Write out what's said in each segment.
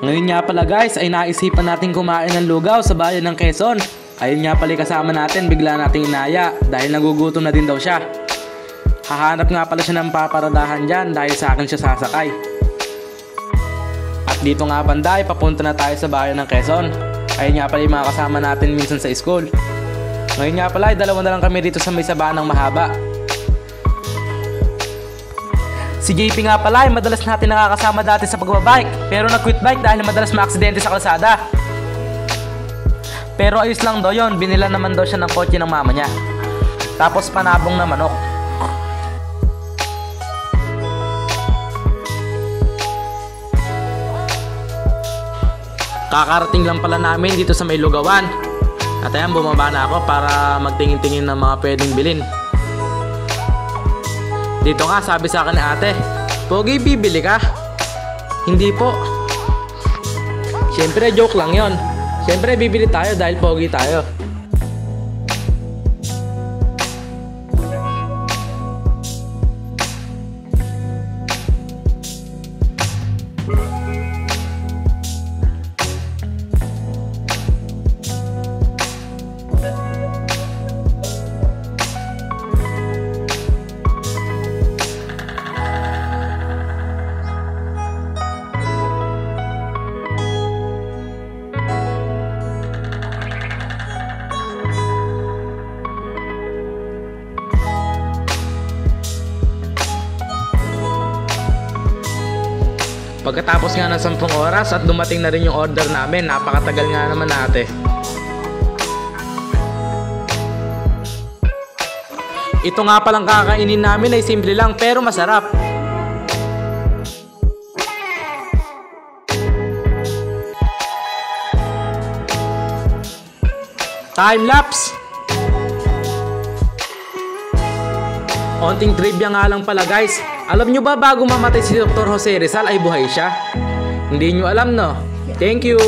Ngayon nga pala guys ay naisipan natin kumain ng lugaw sa bayan ng Quezon. Ayun nga pala kasama natin, bigla nating inaya dahil nagugutom na din daw siya. Hahanap nga pala siya ng paparadahan dyan dahil sa akin siya sasakay. At dito nga banda ay papunta na tayo sa bayan ng Quezon. Ayun nga pala yung mga kasama natin minsan sa school. Ngayon nga pala ay dalawa na lang kami dito sa may sabanang mahaba. Si JP nga pala ay madalas natin nakakasama dati sa pagbabike, pero nag-quit bike dahil madalas maaksidente sa kalsada. Pero ayos lang daw yun, binila naman daw siya ng kotse ng mama niya. Tapos panabong na manok. Kakarating lang pala namin dito sa may lugawan. At ayan, bumaba na ako para magtingin-tingin ng mga pwedeng bilhin. Dito nga sabi sa akin ni ate, "Pogi, bibili ka?" Hindi po. Siyempre joke lang yon. Siyempre bibili tayo dahil pogi tayo. Pagkatapos nga ng 10 oras at dumating na rin yung order namin, napakatagal nga naman ate. Ito nga palang kakainin namin ay simple lang pero masarap. Time lapse. Onting trivia nga lang pala guys. Alam nyo ba bago mamatay si Dr. Jose Rizal ay buhay siya? Hindi nyo alam no? Thank you!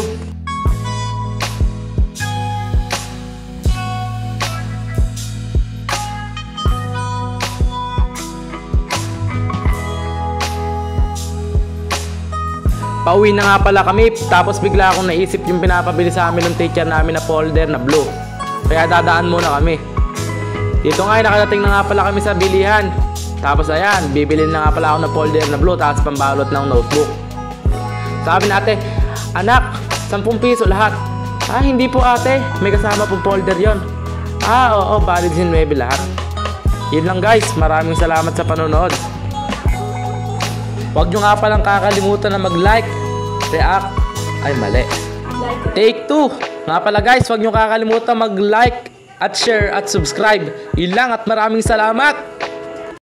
Pauwi na nga pala kami, tapos bigla akong naisip yung pinapabili sa amin ng teacher namin na folder na blue. Kaya dadaan muna kami. Dito nga ay nakadating na nga pala kami sa bilihan. Tapos ayan, bibilin na nga pala ako ng folder na blue tapos pambalot ng notebook. Sabi na ate, "Anak, 10 piso lahat." "Ah, hindi po ate, may kasama pong folder yon." "Ah, oo, valid 19 lahat." Yun lang guys, maraming salamat sa panonood. Huwag nyo nga palang kakalimutan na mag-like, react, ay mali. Take 2. Nga pala guys, huwag nyo kakalimutan mag-like at share at subscribe. Yun lang at maraming salamat.